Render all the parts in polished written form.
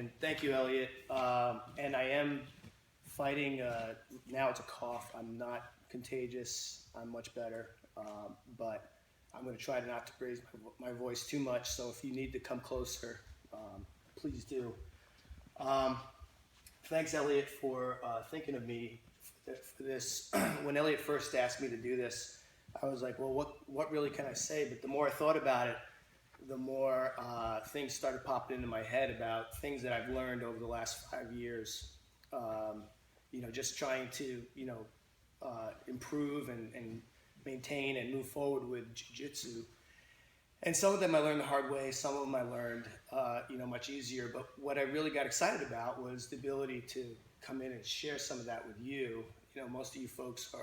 And thank you, Elliot. And I am fighting, now it's a cough. I'm not contagious. I'm much better. But I'm going to try not to raise my voice too much. So if you need to come closer, please do. Thanks, Elliot, for thinking of me for this. When Elliot first asked me to do this, I was like, well, what really can I say? But the more I thought about it, the more things started popping into my head about things that I've learned over the last 5 years. Just trying to, improve and maintain and move forward with jiu-jitsu. And some of them I learned the hard way. Some of them I learned, much easier. But what I really got excited about was the ability to come in and share some of that with you. Most of you folks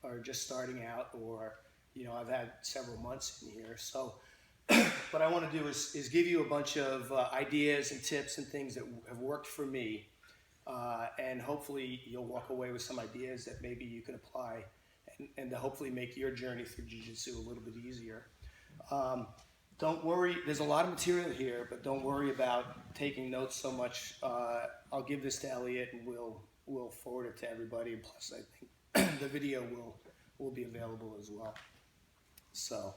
are just starting out, or, I've had several months in here. So what I want to do is give you a bunch of ideas and tips and things that have worked for me. And hopefully you'll walk away with some ideas that maybe you can apply and to hopefully make your journey through jiu-jitsu a little bit easier. Don't worry, there's a lot of material here, but don't worry about taking notes so much. I'll give this to Elliot and we'll forward it to everybody. And plus, I think the video will be available as well. So,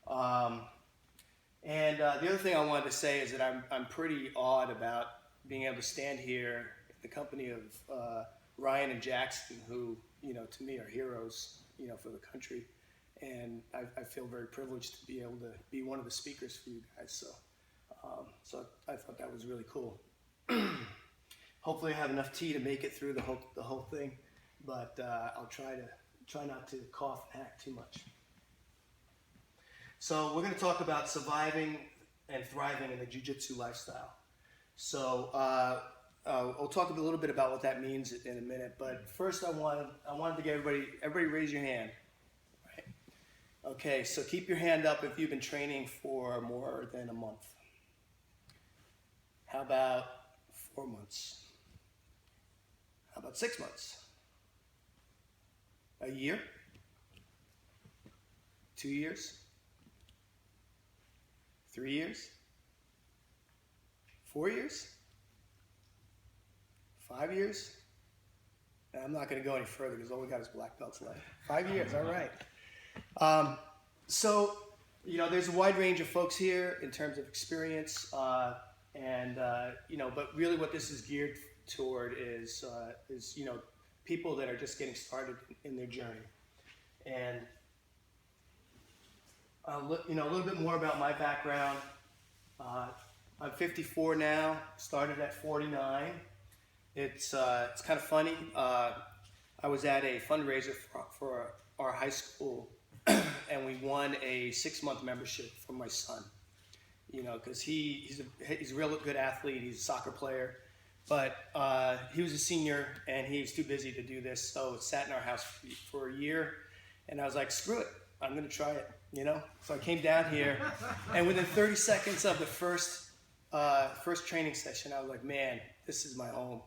the other thing I wanted to say is that I'm pretty awed about being able to stand here in the company of Ryan and Jackson, who, to me are heroes, for the country. And I feel very privileged to be able to be one of the speakers for you guys. So I thought that was really cool. Hopefully I have enough tea to make it through the whole thing, but I'll try not to cough and hack too much. So we're going to talk about surviving and thriving in the jiu-jitsu lifestyle. So I'll talk a little bit about what that means in a minute, but first I wanted to get everybody raise your hand. Right? Okay, so keep your hand up if you've been training for more than a month. How about 4 months? How about 6 months? A year? 2 years? 3 years? 4 years? 5 years? Now, I'm not going to go any further because all we got is black belts left. 5 years, all right. There's a wide range of folks here in terms of experience, but really what this is geared toward is people that are just getting started in their journey. And a little bit more about my background. I'm 54 now, started at 49. It's kind of funny. I was at a fundraiser for our high school, and we won a 6-month membership for my son. Because he's a real good athlete. He's a soccer player, but he was a senior and he was too busy to do this. So it sat in our house for a year, and I was like, screw it, I'm going to try it. So I came down here, and within 30 seconds of the first training session, I was like, man, this is my home.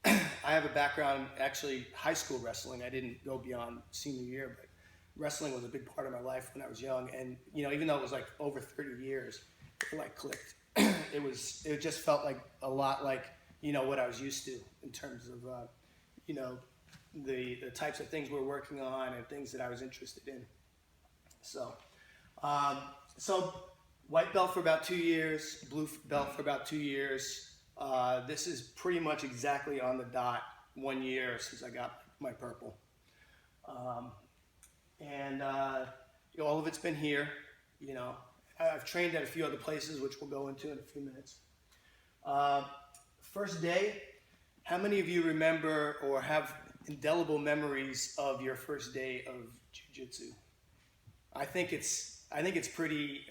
I have a background, actually, high school wrestling. I didn't go beyond senior year, but wrestling was a big part of my life when I was young. And, even though it was like over 30 years, it like clicked. It just felt like a lot like, what I was used to in terms of, the types of things we're working on and things that I was interested in. So white belt for about 2 years, blue belt for about 2 years. This is pretty much exactly on the dot 1 year since I got my purple. All of it's been here, I've trained at a few other places, which we'll go into in a few minutes. First day, how many of you remember or have indelible memories of your first day of jiu-jitsu? I think it's pretty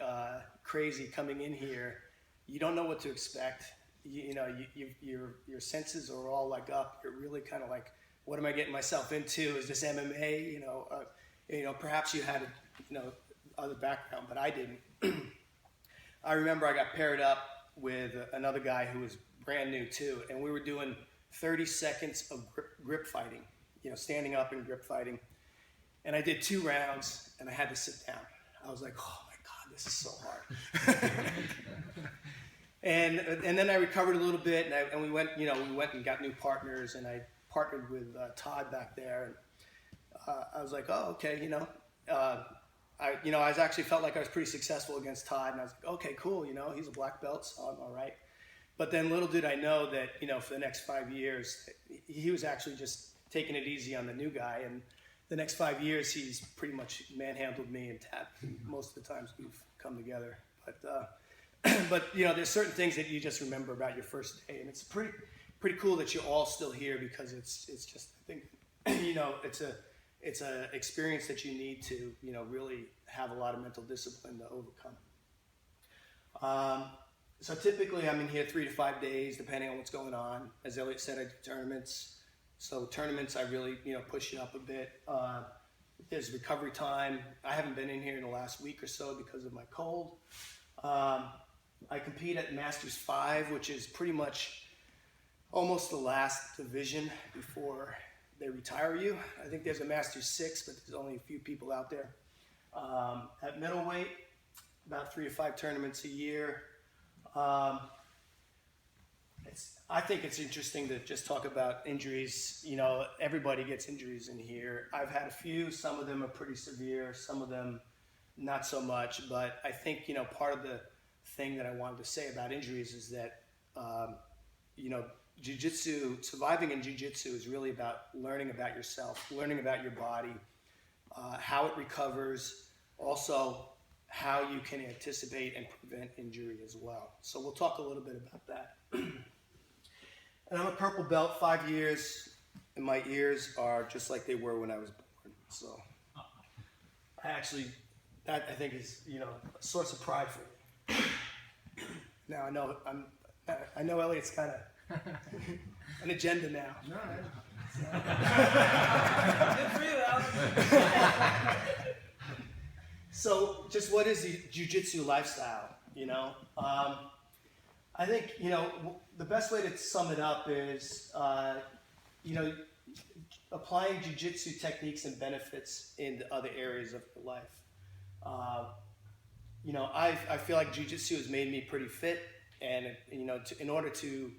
crazy coming in here. You don't know what to expect. Your senses are all like up. You're really kind of like, what am I getting myself into? Is this MMA? Perhaps you had other background, but I didn't. I remember I got paired up with another guy who was brand new too, and we were doing 30 seconds of grip fighting, standing up and grip fighting. And I did 2 rounds, and I had to sit down. I was like, oh my God, this is so hard. And then I recovered a little bit, and we went and got new partners, and I partnered with Todd back there, and I was like, oh, okay, I was actually felt like I was pretty successful against Todd, and I was like, okay, cool, he's a black belt, so I'm all right. But then little did I know that, for the next 5 years, he was actually just taking it easy on the new guy, and the next 5 years, he's pretty much manhandled me and tapped most of the times we've come together. But there's certain things that you just remember about your first day, and it's pretty cool that you're all still here, because it's just, I think, it's a experience that you need to really have a lot of mental discipline to overcome. So typically I'm in here 3 to 5 days, depending on what's going on. As Elliot said, I do tournaments. So tournaments, I really push it up a bit. There's recovery time. I haven't been in here in the last week or so because of my cold. I compete at Masters 5, which is pretty much almost the last division before they retire you. I think there's a Masters 6, but there's only a few people out there. At middleweight, about 3 to 5 tournaments a year. I think it's interesting to just talk about injuries. Everybody gets injuries in here. I've had a few. Some of them are pretty severe. Some of them not so much. But I think, part of the thing that I wanted to say about injuries is that, jiu-jitsu, surviving in jiu-jitsu is really about learning about yourself, learning about your body, how it recovers, also how you can anticipate and prevent injury as well. So we'll talk a little bit about that. And I'm a purple belt, 5 years, and my ears are just like they were when I was born. So that I think is, a source of pride for me. Now I know Elliot's kind of an agenda now. No, Good for you, Allan. So just what is the jiu-jitsu lifestyle, I think, the best way to sum it up is, applying jiu-jitsu techniques and benefits in other areas of your life. I feel like jiu-jitsu has made me pretty fit, and, in order to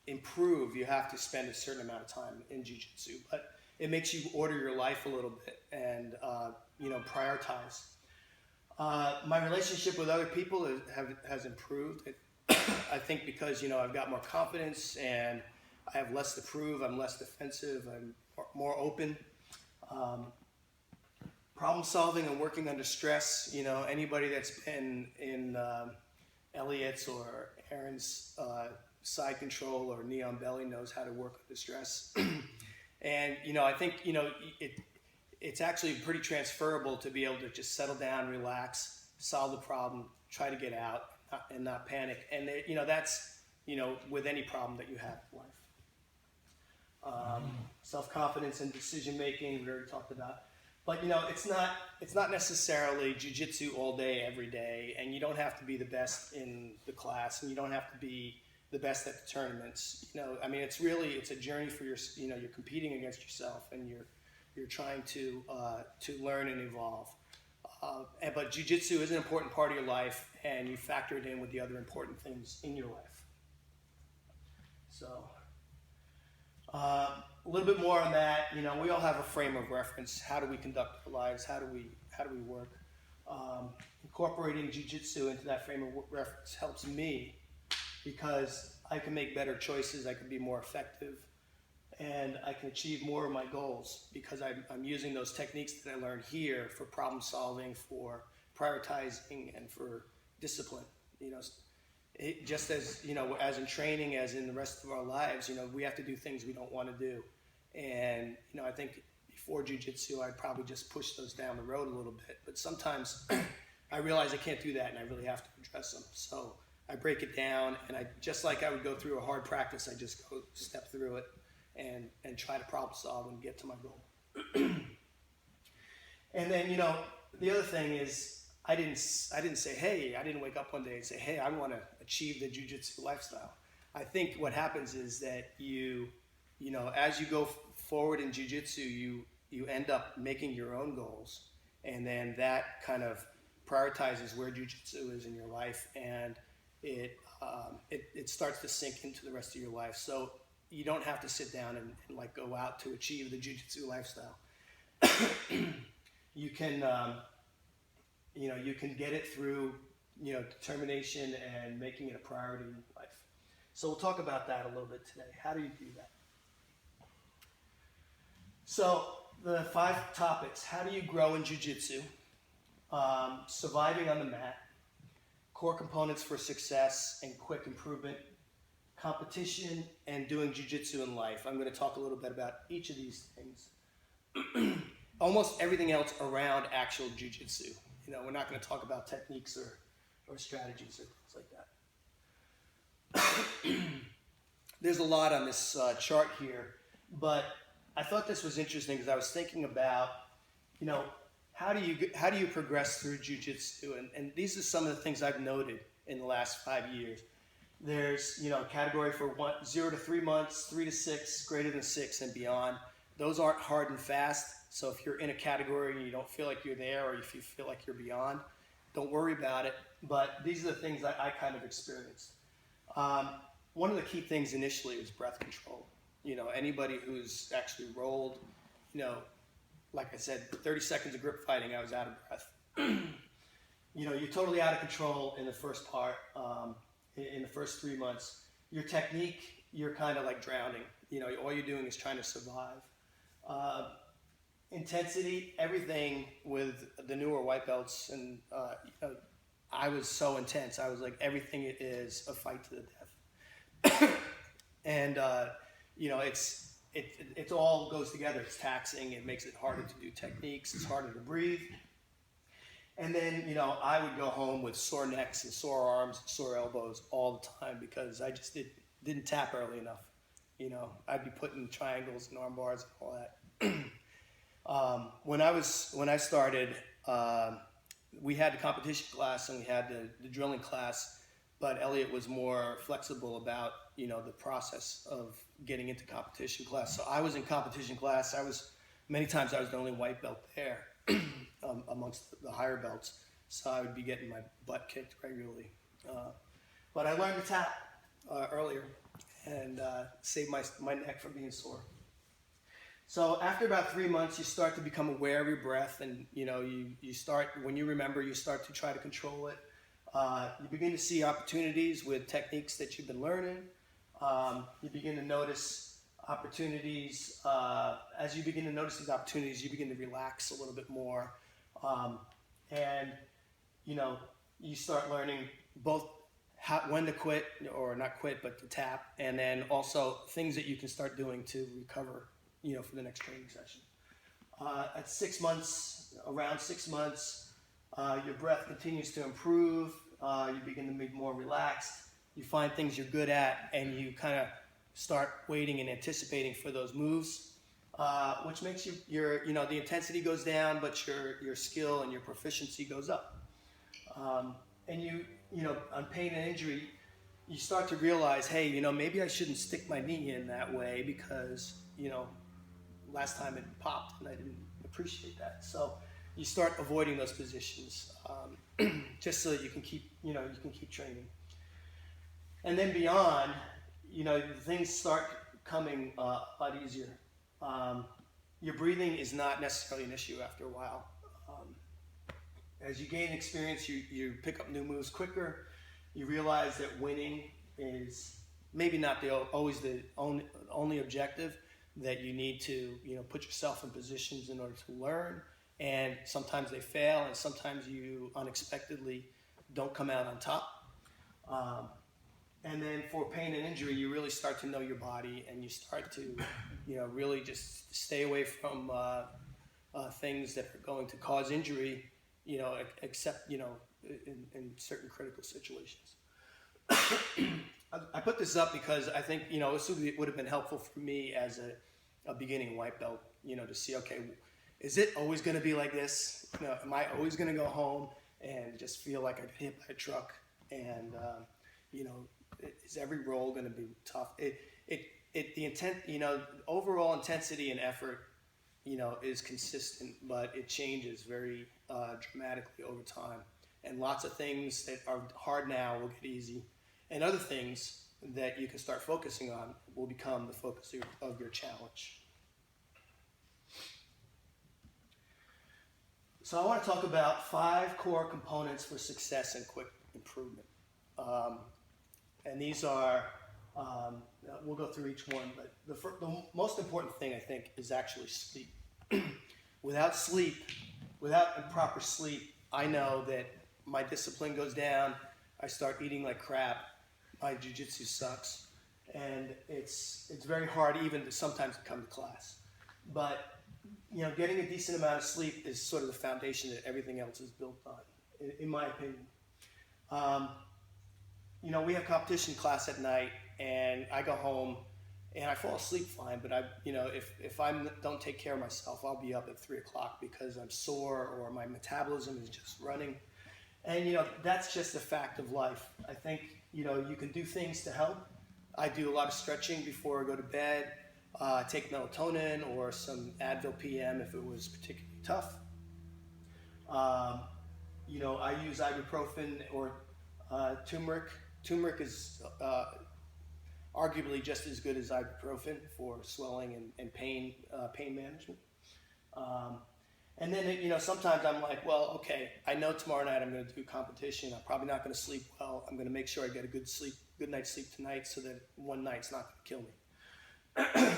improve, you have to spend a certain amount of time in jiu-jitsu, but it makes you order your life a little bit and, prioritize. My relationship with other people has improved. I think because, I've got more confidence and I have less to prove. I'm less defensive. I'm more open. Problem solving and working under stress. Anybody that's been in Elliot's or Aaron's side control or neon belly knows how to work under stress. And, I think, it's actually pretty transferable to be able to just settle down, relax, solve the problem, try to get out and not panic. And, that's, with any problem that you have in life. Self-confidence and decision-making, we already talked about. But, it's not necessarily jiu-jitsu all day, every day. And you don't have to be the best in the class, and you don't have to be the best at the tournaments. It's a journey for you're competing against yourself, and you're trying to learn and evolve. But jiu-jitsu is an important part of your life, and you factor it in with the other important things in your life. So a little bit more on that. We all have a frame of reference. How do we conduct our lives? How do we work? Incorporating jiu-jitsu into that frame of reference helps me, because I can make better choices, I can be more effective, and I can achieve more of my goals because I'm using those techniques that I learned here for problem solving, for prioritizing, and for discipline. Just as, as in training, as in the rest of our lives, we have to do things we don't want to do. And, I think before jiu-jitsu, I'd probably just push those down the road a little bit. But sometimes I realize I can't do that, and I really have to address them. So I break it down, and just like I would go through a hard practice, I just go step through it and try to problem solve and get to my goal. And then, the other thing is I didn't say, hey, I didn't wake up one day and say, hey, I want to achieve the jiu-jitsu lifestyle. I think what happens is that as you go forward in jiu-jitsu, you end up making your own goals, and then that kind of prioritizes where jiu-jitsu is in your life, and it starts to sink into the rest of your life. So you don't have to sit down and like go out to achieve the jiu-jitsu lifestyle. You can you can get it through determination and making it a priority in your life. So we'll talk about that a little bit today. How do you do that? So the 5 topics: how do you grow in jiu-jitsu, surviving on the mat, core components for success and quick improvement, competition, and doing jiu-jitsu in life. I'm going to talk a little bit about each of these things. Almost everything else around actual jiu-jitsu. We're not going to talk about techniques or strategies or things like that. There's a lot on this chart here, but I thought this was interesting because I was thinking about, how do you progress through jiu-jitsu? And these are some of the things I've noted in the last 5 years. There's, a category for 0 to 3 months, 3 to 6, greater than 6 and beyond. Those aren't hard and fast. So if you're in a category and you don't feel like you're there, or if you feel like you're beyond, don't worry about it. But these are the things I kind of experienced. One of the key things initially is breath control. Anybody who's actually rolled, like I said, 30 seconds of grip fighting, I was out of breath. You're totally out of control in the first part, in the first 3 months. Your technique, you're kind of like drowning. All you're doing is trying to survive. Intensity, everything with the newer white belts, and I was so intense. I was like, everything is a fight to the death. And it all goes together. It's taxing. It makes it harder to do techniques. It's harder to breathe. And then, I would go home with sore necks and sore arms, and sore elbows all the time because I just didn't tap early enough. I'd be putting triangles and arm bars and all that. When I started, we had the competition class and we had the drilling class, but Elliot was more flexible about, the process of getting into competition class. So I was in competition class. Many times I was the only white belt there amongst the higher belts. So I would be getting my butt kicked regularly. But I learned to tap earlier and saved my neck from being sore. So after about 3 months, you start to become aware of your breath, and you start, when you remember, you start to try to control it. You begin to see opportunities with techniques that you've been learning. You begin to notice opportunities. As you begin to notice these opportunities, you begin to relax a little bit more, and you start learning both when to quit, or not quit, but to tap, and then also things that you can start doing to recover, for the next training session. At 6 months, around 6 months, your breath continues to improve. You begin to be more relaxed. You find things you're good at, and you kind of start waiting and anticipating for those moves, which makes the intensity goes down, but your skill and your proficiency goes up. And on pain and injury, you start to realize, hey, maybe I shouldn't stick my knee in that way because, last time it popped and I didn't appreciate that. So you start avoiding those positions, just so that you can keep training. And then beyond, things start coming a lot easier. Your breathing is not necessarily an issue after a while. As you gain experience, you pick up new moves quicker. You realize that winning is maybe not always the only objective, that you need to put yourself in positions in order to learn. And sometimes they fail, and sometimes you unexpectedly don't come out on top. And then for pain and injury, you really start to know your body, and you start to, really just stay away from things that are going to cause injury, except, in certain critical situations. I put this up because I think, this would have been helpful for me as a beginning white belt, to see, okay, is it always going to be like this? Am I always going to go home and just feel like I got hit by a truck? And, is every roll going to be tough? The intent, overall intensity and effort, is consistent, but it changes very dramatically over time. And lots of things that are hard now will get easy. And other things that you can start focusing on will become the focus of your challenge. So I want to talk about 5 core components for success and quick improvement. And these are, we'll go through each one, but the most important thing, I think, is actually sleep. Without proper sleep, I know that my discipline goes down, I start eating like crap, my jiu-jitsu sucks, and it's very hard even to sometimes come to class. But getting a decent amount of sleep is sort of the foundation that everything else is built on, in my opinion. We have competition class at night, and I go home, and I fall asleep fine. But if I don't take care of myself, I'll be up at 3 o'clock because I'm sore or my metabolism is just running. And that's just a fact of life. I think you can do things to help. I do a lot of stretching before I go to bed. Take melatonin or some Advil PM if it was particularly tough. I use ibuprofen or turmeric. Turmeric is arguably just as good as ibuprofen for swelling and pain management. And then, sometimes I'm like, well, okay, I know tomorrow night I'm going to do competition. I'm probably not going to sleep well. I'm going to make sure I get a good night's sleep tonight so that one night's not going to kill me.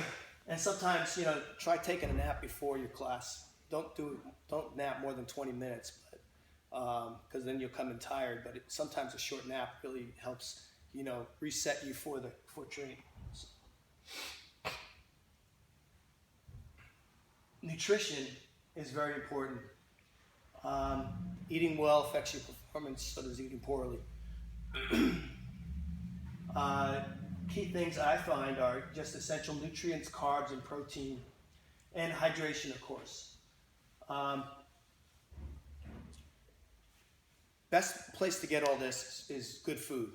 And sometimes, try taking a nap before your class. Don't nap more than 20 minutes, because then you'll come in tired. But sometimes a short nap really helps, reset you for training. Nutrition is very important. Eating well affects your performance, so does eating poorly. Key things I find are just essential nutrients, carbs, and protein, and hydration, of course. Best place to get all this is good food.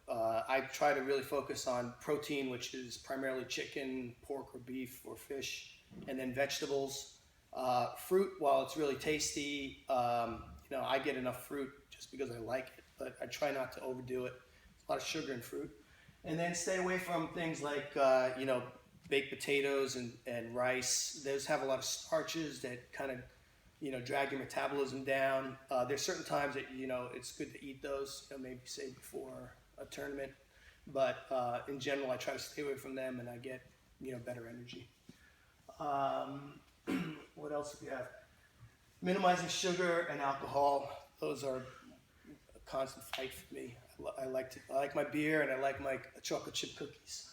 I try to really focus on protein, which is primarily chicken, pork, or beef, or fish, and then vegetables. Fruit, while it's really tasty, I get enough fruit just because I like it, but I try not to overdo it. There's a lot of sugar in fruit. And then stay away from things like, baked potatoes and rice. Those have a lot of starches that kind of, drag your metabolism down. There's certain times that, it's good to eat those, maybe say before a tournament. But in general, I try to stay away from them and I get, better energy. What else do we have? Minimizing sugar and alcohol. Those are a constant fight for me. I like my beer and I like my chocolate chip cookies.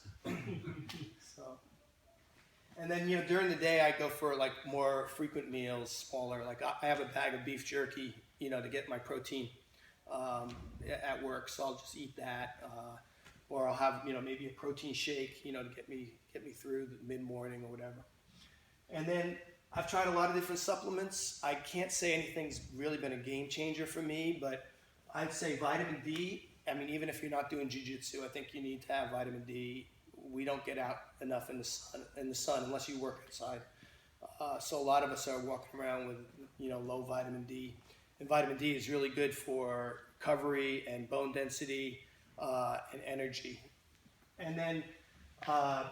And then during the day I go for like more frequent meals, smaller. Like I have a bag of beef jerky, to get my protein at work. So I'll just eat that, or I'll have maybe a protein shake, to get me through the mid morning or whatever. And then I've tried a lot of different supplements. I can't say anything's really been a game changer for me, but I'd say vitamin D. I mean, even if you're not doing jiu-jitsu, I think you need to have vitamin D. We don't get out enough in the sun unless you work outside. So a lot of us are walking around with, low vitamin D. And vitamin D is really good for recovery and bone density and energy. And then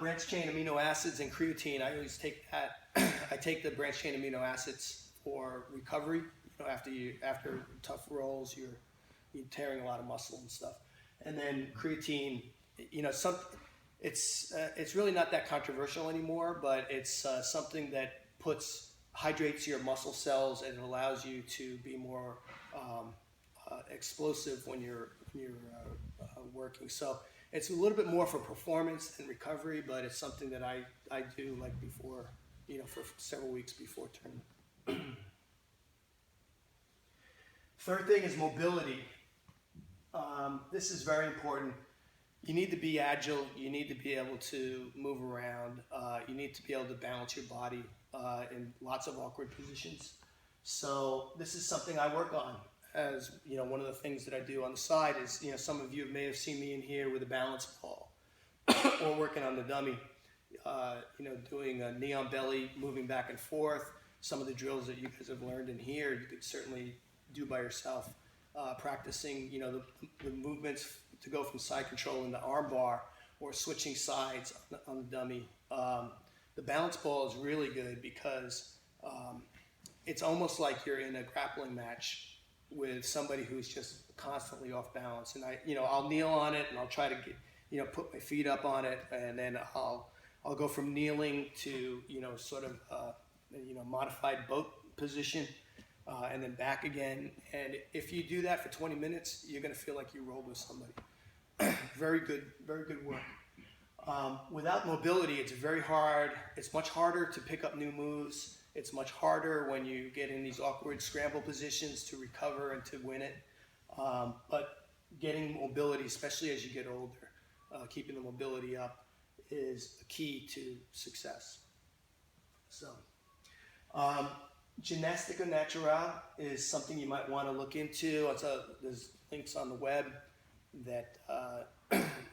branched chain amino acids and creatine. I always take that. I take the branched chain amino acids for recovery. After tough rolls, you're tearing a lot of muscle and stuff. And then creatine, it's really not that controversial anymore, but it's something that hydrates your muscle cells and it allows you to be more explosive when you're working. So it's a little bit more for performance and recovery, but it's something that I do like before, for several weeks before tournament. Third thing is mobility. This is very important. You need to be agile. You need to be able to move around. You need to be able to balance your body in lots of awkward positions. So this is something I work on. As one of the things that I do on the side is, some of you may have seen me in here with a balance ball or working on the dummy, doing a knee on belly, moving back and forth. Some of the drills that you guys have learned in here, you could certainly do by yourself. practicing, the movements to go from side control into arm bar or switching sides on the dummy. The balance ball is really good because it's almost like you're in a grappling match with somebody who's just constantly off balance. And I'll kneel on it and I'll try to get, put my feet up on it, and then I'll go from kneeling to, sort of, modified boat position, and then back again. And if you do that for 20 minutes, you're going to feel like you rolled with somebody. Very good work. Without mobility, it's very hard. It's much harder to pick up new moves. It's much harder when you get in these awkward scramble positions to recover and to win it. But getting mobility, especially as you get older, keeping the mobility up is the key to success. So, Gymnastica Natural is something you might want to look into. There's links on the web that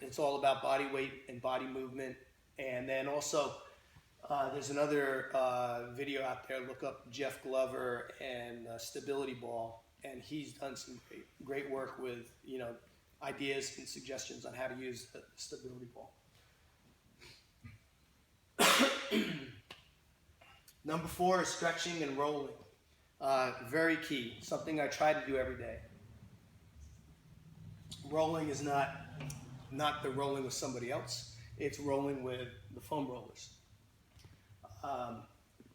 it's all about body weight and body movement. And then also, there's another video out there. Look up Jeff Glover and Stability Ball, and he's done some great work with ideas and suggestions on how to use the stability ball. Number 4 is stretching and rolling. Very key. Something I try to do every day. Rolling is not the rolling with somebody else. It's rolling with the foam rollers.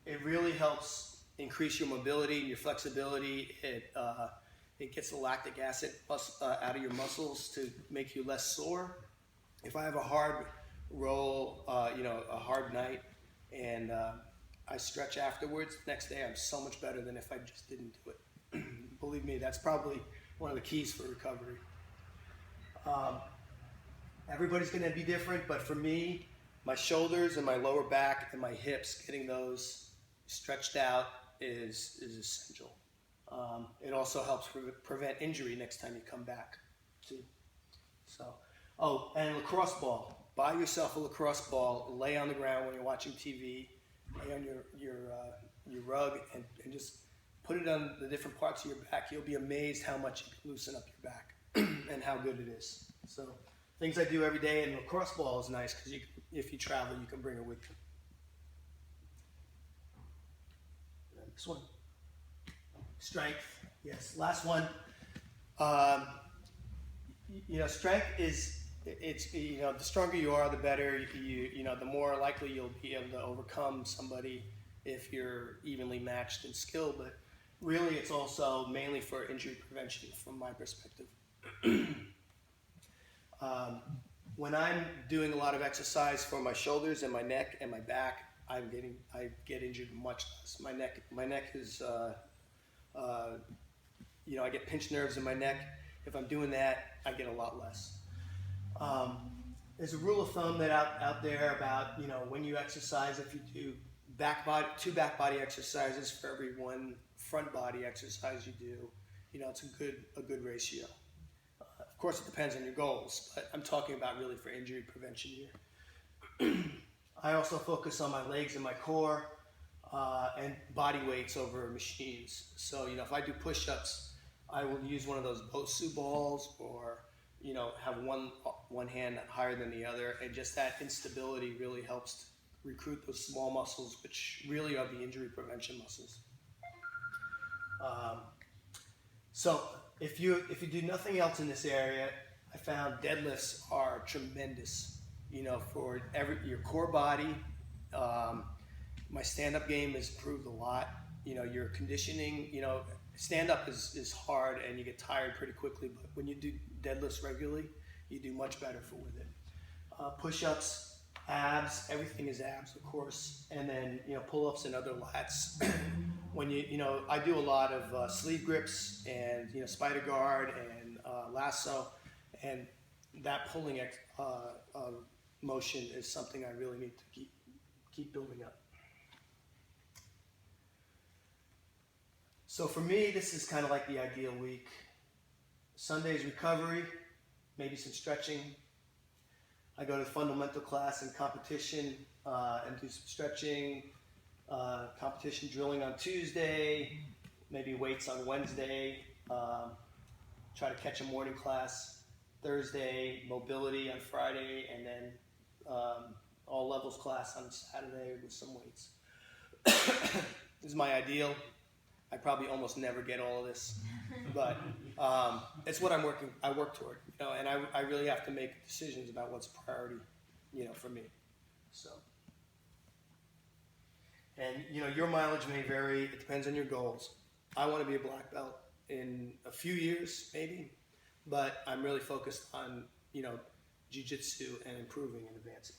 It really helps increase your mobility and your flexibility. It gets the lactic acid out of your muscles to make you less sore. If I have a hard roll, a hard night, and I stretch afterwards, the next day I'm so much better than if I just didn't do it. Believe me, that's probably one of the keys for recovery. Everybody's going to be different, but for me, my shoulders and my lower back and my hips, getting those stretched out is essential. It also helps prevent injury next time you come back, too. So, and lacrosse ball. Buy yourself a lacrosse ball, lay on the ground when you're watching TV, lay on your rug, and just put it on the different parts of your back. You'll be amazed how much you can loosen up your back and how good it is. So, things I do every day, and lacrosse ball is nice because if you travel, you can bring it with you. And this one. Strength, yes. Last one. Strength is, the stronger you are, the better. The more likely you'll be able to overcome somebody if you're evenly matched in skill. But really, it's also mainly for injury prevention, from my perspective. When I'm doing a lot of exercise for my shoulders and my neck and my back, I get injured much less. My neck is. I get pinched nerves in my neck. If I'm doing that, I get a lot less. There's a rule of thumb that out there about, when you exercise, if you do 2 back body exercises for every 1 front body exercise you do, it's a good ratio. Of course, it depends on your goals, but I'm talking about really for injury prevention here. I also focus on my legs and my core. And body weights over machines. So, if I do push-ups, I will use one of those Bosu balls, or, have one hand higher than the other. And just that instability really helps recruit those small muscles, which really are the injury prevention muscles. So if you do nothing else in this area, I found deadlifts are tremendous, for your core body. My stand-up game has improved a lot. Your conditioning, stand-up is hard and you get tired pretty quickly, but when you do deadlifts regularly, you do much better with it. Push-ups, abs, everything is abs, of course, and then, pull-ups and other lats. When I do a lot of sleeve grips and, spider guard and lasso, and that pulling motion is something I really need to keep building up. So for me, this is kind of like the ideal week. Sunday's recovery, maybe some stretching. I go to fundamental class and competition and do some stretching, competition drilling on Tuesday, maybe weights on Wednesday. try to catch a morning class Thursday, mobility on Friday, and then all levels class on Saturday with some weights. This is my ideal. I probably almost never get all of this, but it's what I work toward, and I really have to make decisions about what's a priority, for me. So, and your mileage may vary. It depends on your goals. I want to be a black belt in a few years, maybe, but I'm really focused on, jiu-jitsu and improving and advancing.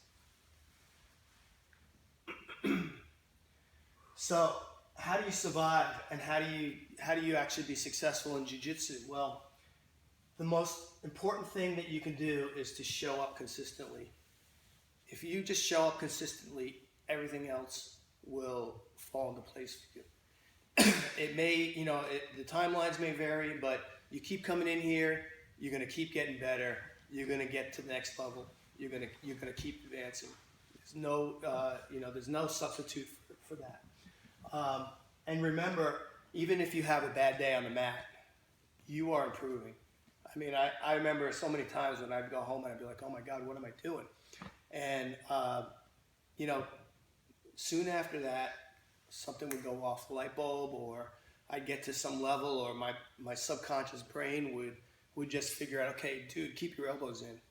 So, how do you survive, and how do you actually be successful in jiu-jitsu? Well, the most important thing that you can do is to show up consistently. If you just show up consistently, everything else will fall into place for you. It may, the timelines may vary, but you keep coming in here, you're going to keep getting better. You're going to get to the next level. You're going to keep advancing. There's no substitute for that. And remember, even if you have a bad day on the mat, you are improving. I mean, I remember so many times when I'd go home and I'd be like, oh my God, what am I doing? And, soon after that, something would go off the light bulb, or I'd get to some level, or my subconscious brain would just figure out, okay, dude, keep your elbows in,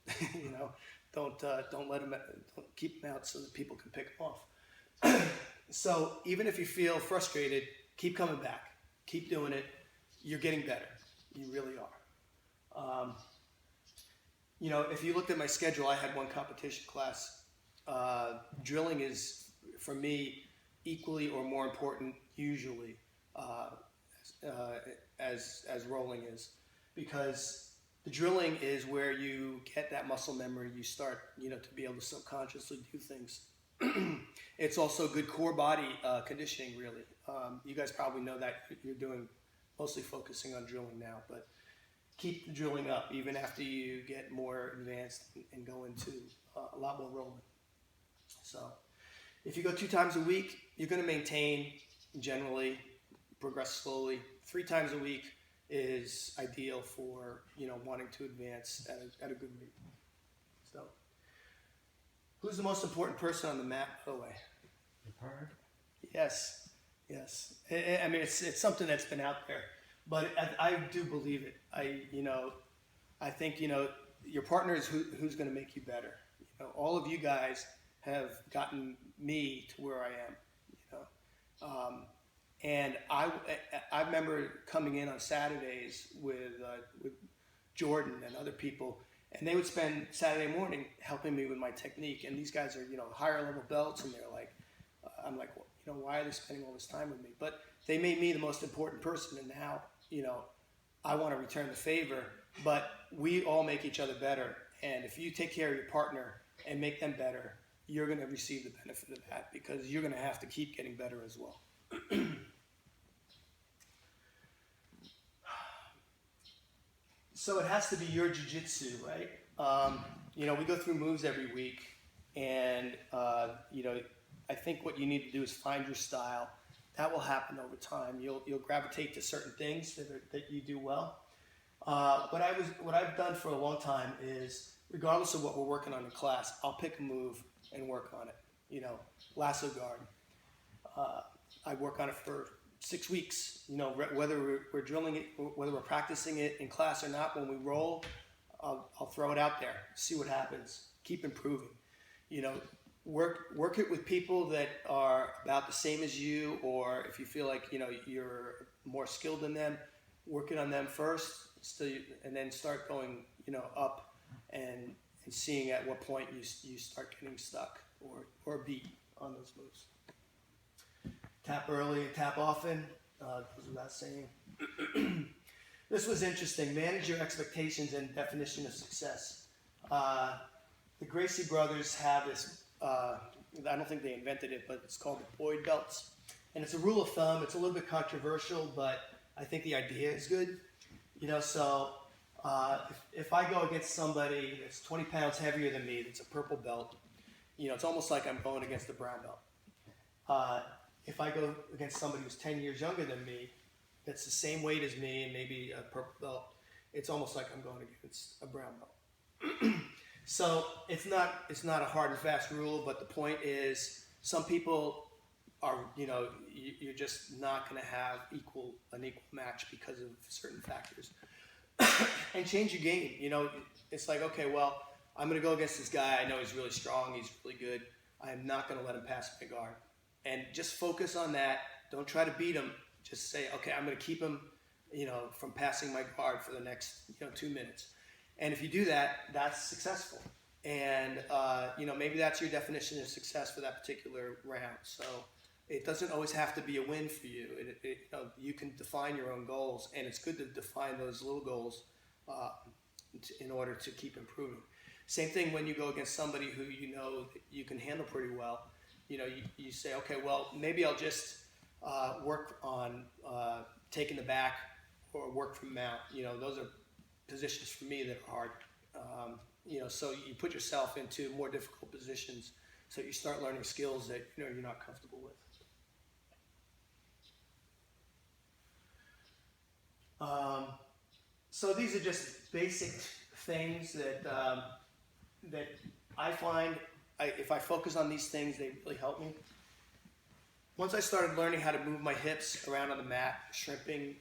don't let them, don't keep them out so that people can pick them off. So even if you feel frustrated, keep coming back, keep doing it. You're getting better. You really are. If you looked at my schedule, I had one competition class. Drilling is, for me, equally or more important usually as rolling is, because the drilling is where you get that muscle memory. You start, to be able to subconsciously do things. It's also good core body conditioning, really. You guys probably know that you're doing mostly focusing on drilling now, but keep the drilling up even after you get more advanced and go into a lot more rolling. So if you go 2 times a week, you're going to maintain, generally, progress slowly. 3 times a week is ideal for, wanting to advance at a good rate. So, who's the most important person on the mat, by the way? Your partner? Yes. I mean, it's something that's been out there, but I do believe it. I think, your partner is who's going to make you better. All of you guys have gotten me to where I am, and I remember coming in on Saturdays with Jordan and other people, and they would spend Saturday morning helping me with my technique. And these guys are, higher level belts, and they're like, I'm like, well, why are they spending all this time with me? But they made me the most important person, and now, I want to return the favor. But we all make each other better, and if you take care of your partner and make them better, you're going to receive the benefit of that, because you're going to have to keep getting better as well. So it has to be your jiu-jitsu, right? We go through moves every week, and I think what you need to do is find your style. That will happen over time. You'll gravitate to certain things that you do well. What I've done for a long time is, regardless of what we're working on in class, I'll pick a move and work on it. Lasso guard. I work on it for 6 weeks. Whether we're drilling it, whether we're practicing it in class or not, when we roll, I'll throw it out there, see what happens, keep improving. Work it with people that are about the same as you, or if you feel like you're more skilled than them, work it on them first, and then start going up and seeing at what point you start getting stuck or beat on those moves. Tap early, tap often, goes without saying. This was interesting. Manage your expectations and definition of success. The Gracie brothers have this, I don't think they invented it, but it's called the Boyd belts. And it's a rule of thumb. It's a little bit controversial, but I think the idea is good. So if I go against somebody that's 20 pounds heavier than me, that's a purple belt, it's almost like I'm going against a brown belt. If I go against somebody who's 10 years younger than me, that's the same weight as me and maybe a purple belt, it's almost like I'm going against a brown belt. So it's not a hard and fast rule, but the point is some people are, you're just not going to have an equal match because of certain factors. And change your game. It's like, okay, well, I'm going to go against this guy. I know he's really strong. He's really good. I am not going to let him pass my guard. And just focus on that. Don't try to beat him. Just say, okay, I'm going to keep him, from passing my guard for the next, 2 minutes. And if you do that, that's successful. And, maybe that's your definition of success for that particular round. So it doesn't always have to be a win for you. You can define your own goals, and it's good to define those little goals in order to keep improving. Same thing when you go against somebody who that you can handle pretty well. You say, okay, well, maybe I'll just work on taking the back or work from mount. Those are positions for me that are hard. So you put yourself into more difficult positions so you start learning skills that you're not comfortable with. So these are just basic things that I find, if I focus on these things, they really help me. Once I started learning how to move my hips around on the mat, shrimping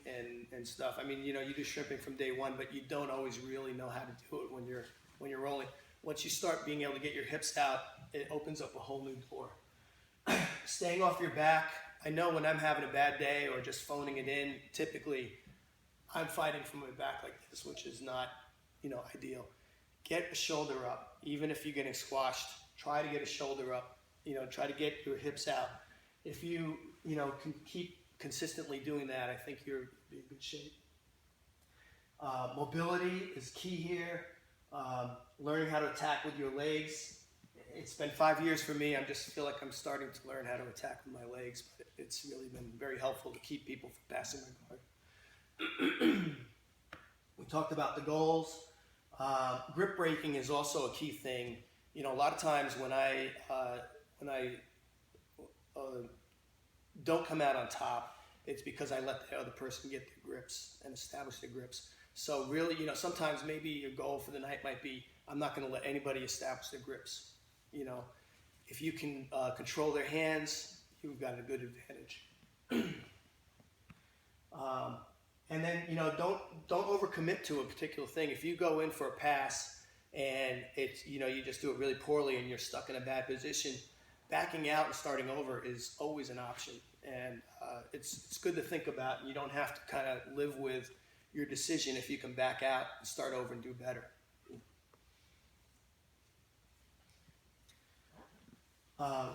and stuff. I mean, you do shrimping from day one, but you don't always really know how to do it when you're rolling. Once you start being able to get your hips out, it opens up a whole new door. Staying off your back. I know when I'm having a bad day or just phoning it in, typically I'm fighting from my back like this, which is not, ideal. Get a shoulder up. Even if you're getting squashed, try to get a shoulder up. Try to get your hips out. If you, can keep consistently doing that, I think you'll be in good shape. Mobility is key here. Learning how to attack with your legs. It's been 5 years for me. I just feel like I'm starting to learn how to attack with my legs, but it's really been very helpful to keep people from passing my guard. We talked about the goals. Grip breaking is also a key thing. A lot of times when I don't come out on top, it's because I let the other person get their grips and establish their grips. So really, sometimes maybe your goal for the night might be, I'm not going to let anybody establish their grips. If you can control their hands, you've got a good advantage. And then, don't overcommit to a particular thing. If you go in for a pass and it's, you just do it really poorly and you're stuck in a bad position, backing out and starting over is always an option. And it's good to think about. You don't have to kind of live with your decision if you can back out and start over and do better.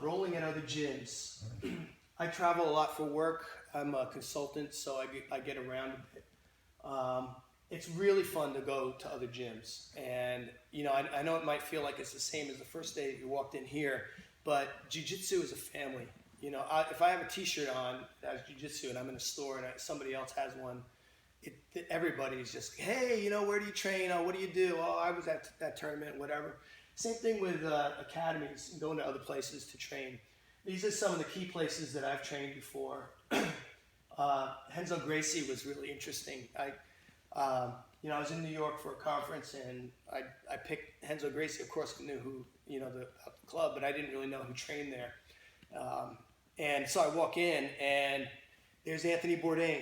Rolling at other gyms. I travel a lot for work. I'm a consultant, so I get around a bit. It's really fun to go to other gyms. And, I know it might feel like it's the same as the first day you walked in here, but jiu-jitsu is a family. If I have a t-shirt on that has jiu-jitsu and I'm in a store and somebody else has one, everybody's just, hey, where do you train? Oh, what do you do? Oh, I was at that tournament, whatever. Same thing with academies and going to other places to train. These are some of the key places that I've trained before. Renzo Gracie was really interesting. I was in New York for a conference and I picked Renzo Gracie. Of course, I knew who, the club, but I didn't really know who trained there. And so I walk in and there's Anthony Bourdain.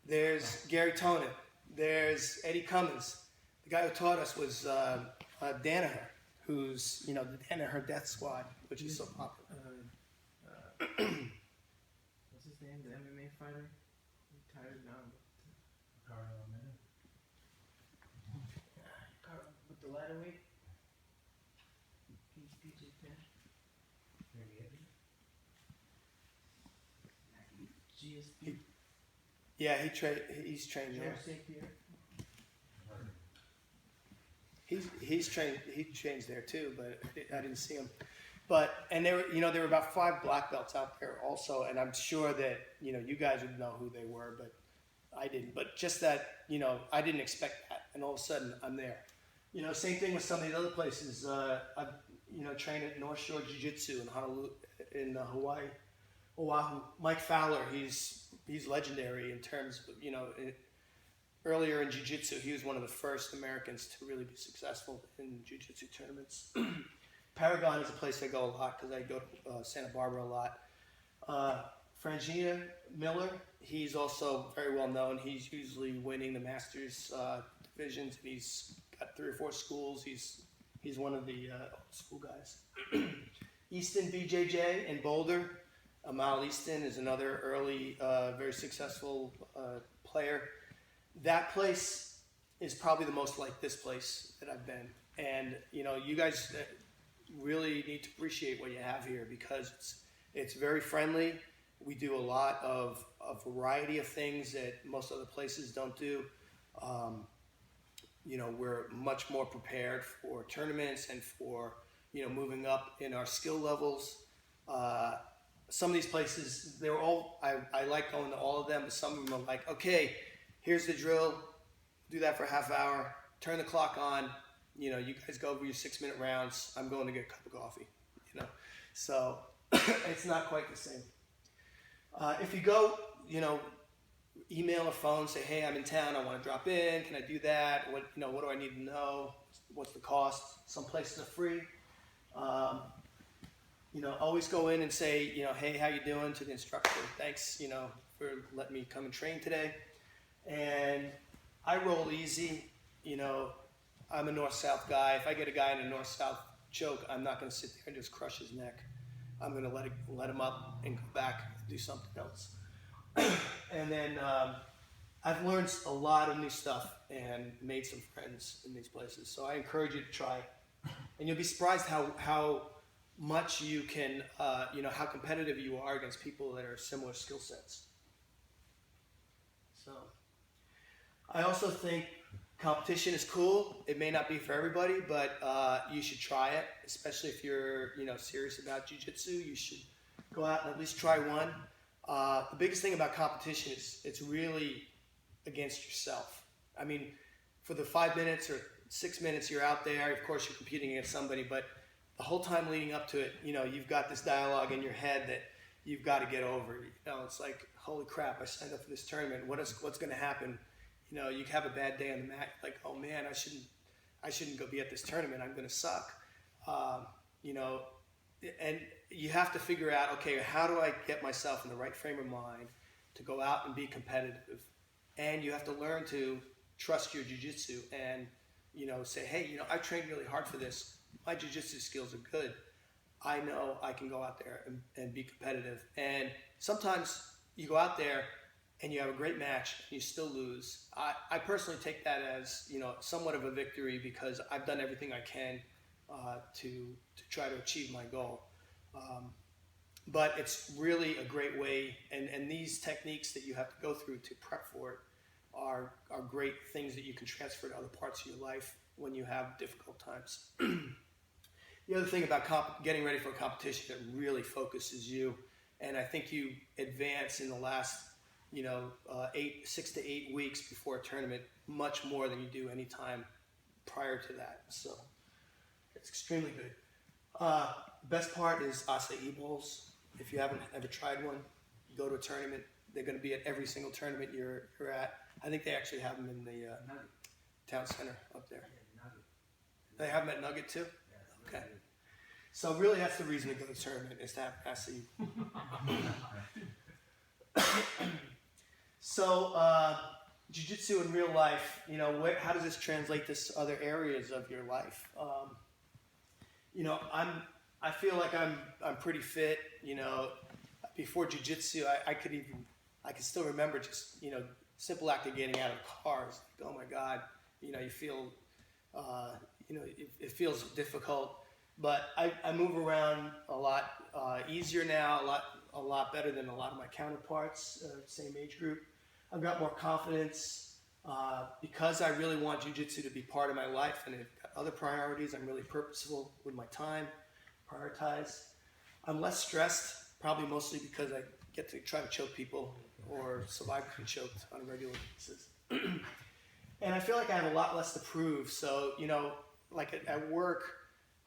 There's Gary Tonin. There's Eddie Cummins. The guy who taught us was Danaher, who's, the Danaher Death Squad, which is so popular. What's his name? The MMA fighter? Retired now. With the lighter weight? PJ Penn? GSP? Yeah, he's trained there. He's trained. He trains there too, but I didn't see him. And there were about 5 black belts out there also, and I'm sure that you guys would know who they were, but I didn't. But just that I didn't expect that, and all of a sudden I'm there. Same thing with some of the other places. I've trained at North Shore Jiu Jitsu in Honolulu, in Hawaii, Oahu. Mike Fowler, he's legendary in terms of earlier in jiu-jitsu, he was one of the first Americans to really be successful in jiu-jitsu tournaments. Paragon is a place I go a lot because I go to Santa Barbara a lot. Frangina Miller, he's also very well known. He's usually winning the Masters divisions, and he's got 3 or 4 schools. He's one of the old school guys. Easton BJJ in Boulder. Amal Easton is another early, very successful player. That place is probably the most like this place that I've been. And, you know, you guys really need to appreciate what you have here because it's very friendly. We do a lot of a variety of things that most other places don't do. You know, we're much more prepared for tournaments and for, you know, moving up in our skill levels. Some of these places, they're all, I like going to all of them, but some of them are like, okay, here's the drill, do that for a half hour, turn the clock on, you know, you guys go over your 6-minute rounds, I'm going to get a cup of coffee, you know. So it's not quite the same. If you go, you know, email or phone, say, hey, I'm in town, I want to drop in, can I do that? What do I need to know? What's the cost? Some places are free. You know, always go in and say, you know, hey, how you doing to the instructor? Thanks, you know, for letting me come and train today. And I roll easy. You know, I'm a north-south guy. If I get a guy in a north-south choke, I'm not going to sit there and just crush his neck. I'm going to let him up and go back and do something else. And then I've learned a lot of new stuff and made some friends in these places. So I encourage you to try. And you'll be surprised how much you can, you know, how competitive you are against people that are similar skill sets. So I also think competition is cool. It may not be for everybody, but you should try it, especially if you're, you know, serious about jiu-jitsu. You should go out and at least try one. The biggest thing about competition is it's really against yourself. I mean, for the 5 minutes or 6 minutes you're out there, of course you're competing against somebody, but the whole time leading up to it, you know, you've got this dialogue in your head that you've got to get over. You know, it's like, holy crap, I signed up for this tournament. What's going to happen? You know, you have a bad day on the mat, like, oh man, I shouldn't go be at this tournament. I'm going to suck. You know, and you have to figure out, okay, how do I get myself in the right frame of mind to go out and be competitive? And you have to learn to trust your jiu-jitsu and, you know, say, hey, you know, I trained really hard for this. My jiu-jitsu skills are good. I know I can go out there and be competitive. And sometimes you go out there and you have a great match and you still lose. I personally take that as, you know, somewhat of a victory because I've done everything I can to try to achieve my goal. But it's really a great way, and these techniques that you have to go through to prep for it are great things that you can transfer to other parts of your life when you have difficult times. The other thing about getting ready for a competition that really focuses you, and I think you advance in the last, you know, 6 to 8 weeks before a tournament much more than you do any time prior to that. So it's extremely good. Best part is acai bowls. If you haven't ever tried one, you go to a tournament. They're going to be at every single tournament you're at. I think they actually have them in the town center up there. They have them at Nugget too? Okay. So really that's the reason to go to the tournament, is to have acai. So jiu-jitsu in real life, you know, how does this translate to other areas of your life? You know, I feel like I'm pretty fit. You know, before jiu-jitsu, I could still remember just, you know, simple act of getting out of the car. It's like, oh my God, you know, you feel, you know, it feels difficult. But I move around a lot easier now, a lot better than a lot of my counterparts, same age group. I've got more confidence because I really want jiu-jitsu to be part of my life, and I've got other priorities. I'm really purposeful with my time, prioritize. I'm less stressed, probably mostly because I get to try to choke people or survive being choked on a regular basis. And I feel like I have a lot less to prove. So, you know, like at work,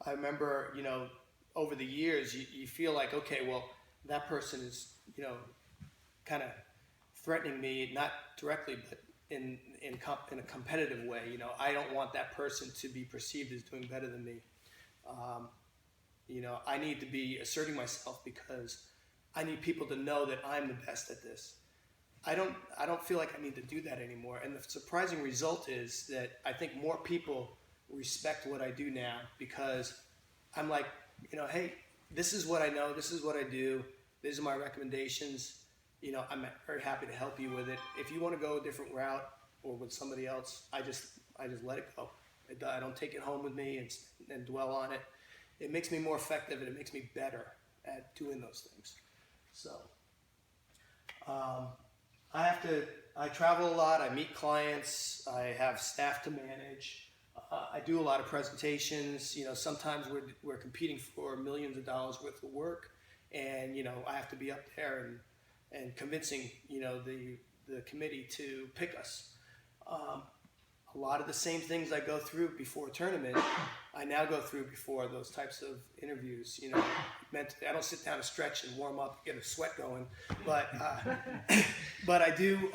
I remember, you know, over the years, you feel like, okay, well, that person is, you know, kind of threatening me, not directly, but in a competitive way. You know, I don't want that person to be perceived as doing better than me. You know, I need to be asserting myself because I need people to know that I'm the best at this. I don't feel like I need to do that anymore. And the surprising result is that I think more people respect what I do now because I'm like, you know, hey, this is what I know, this is what I do, these are my recommendations. You know, I'm very happy to help you with it. If you want to go a different route or with somebody else, I just let it go. I don't take it home with me and dwell on it. It makes me more effective and it makes me better at doing those things. So, I travel a lot, I meet clients, I have staff to manage, I do a lot of presentations. You know, sometimes we're competing for millions of dollars worth of work, and, you know, I have to be up there and convincing, you know, the committee to pick us. A lot of the same things I go through before a tournament, I now go through before those types of interviews. You know, mentally, I don't sit down and stretch and warm up, get a sweat going, but but I do.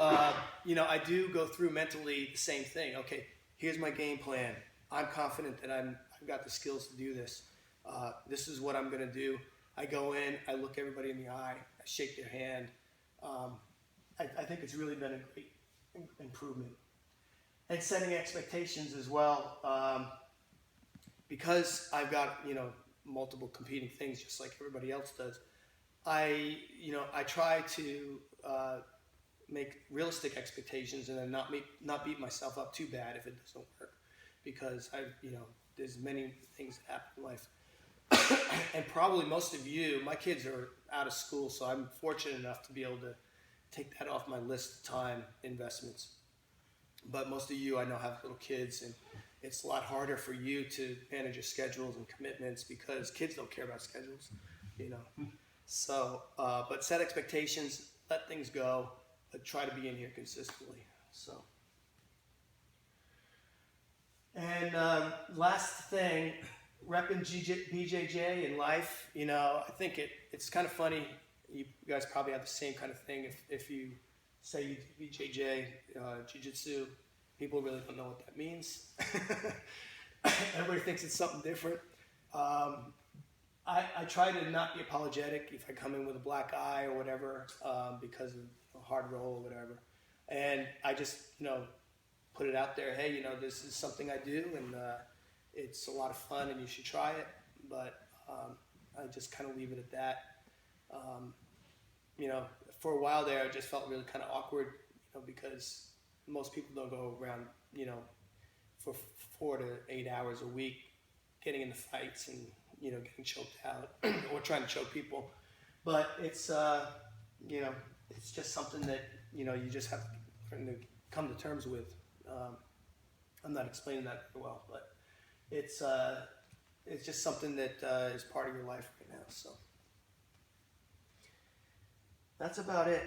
You know, I do go through mentally the same thing. Okay, here's my game plan. I'm confident that I've got the skills to do this. This is what I'm going to do. I go in, I look everybody in the eye, I shake their hand. I think it's really been a great improvement. And setting expectations as well, because I've got, you know, multiple competing things just like everybody else does. I try to make realistic expectations and then not beat myself up too bad if it doesn't work, because there's many things that happen in life. And probably most of you, my kids are out of school, so I'm fortunate enough to be able to take that off my list of time investments. But most of you I know have little kids, and it's a lot harder for you to manage your schedules and commitments because kids don't care about schedules, you know. So, but set expectations, let things go, but try to be in here consistently. So, and last thing, repping BJJ in life. You know, I think it's kind of funny. You guys probably have the same kind of thing if you say you do BJJ, Jiu Jitsu. People really don't know what that means. Everybody thinks it's something different. I try to not be apologetic if I come in with a black eye or whatever, because of a hard roll or whatever. And I just, you know, put it out there. Hey, you know, this is something I do, and it's a lot of fun, and you should try it. But I just kind of leave it at that. You know, for a while there, I just felt really kind of awkward, you know, because most people don't go around, you know, for 4 to 8 hours a week getting into fights and, you know, getting choked out or trying to choke people. But it's, you know, it's just something that, you know, you just have to learn to come to terms with. I'm not explaining that very well, but it's just something that is part of your life right now. So that's about it.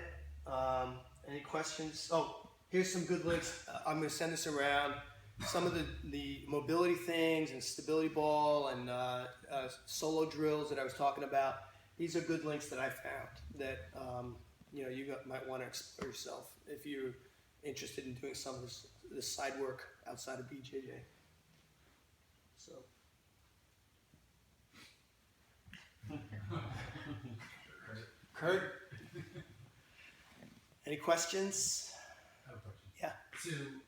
Any questions? Oh, here's some good links. I'm going to send this around. Some of the mobility things and stability ball and solo drills that I was talking about. These are good links that I found that you know, you might want to explore yourself if you're interested in doing some of this side work outside of BJJ. So. Kurt? Any questions? I have a question. Yeah. So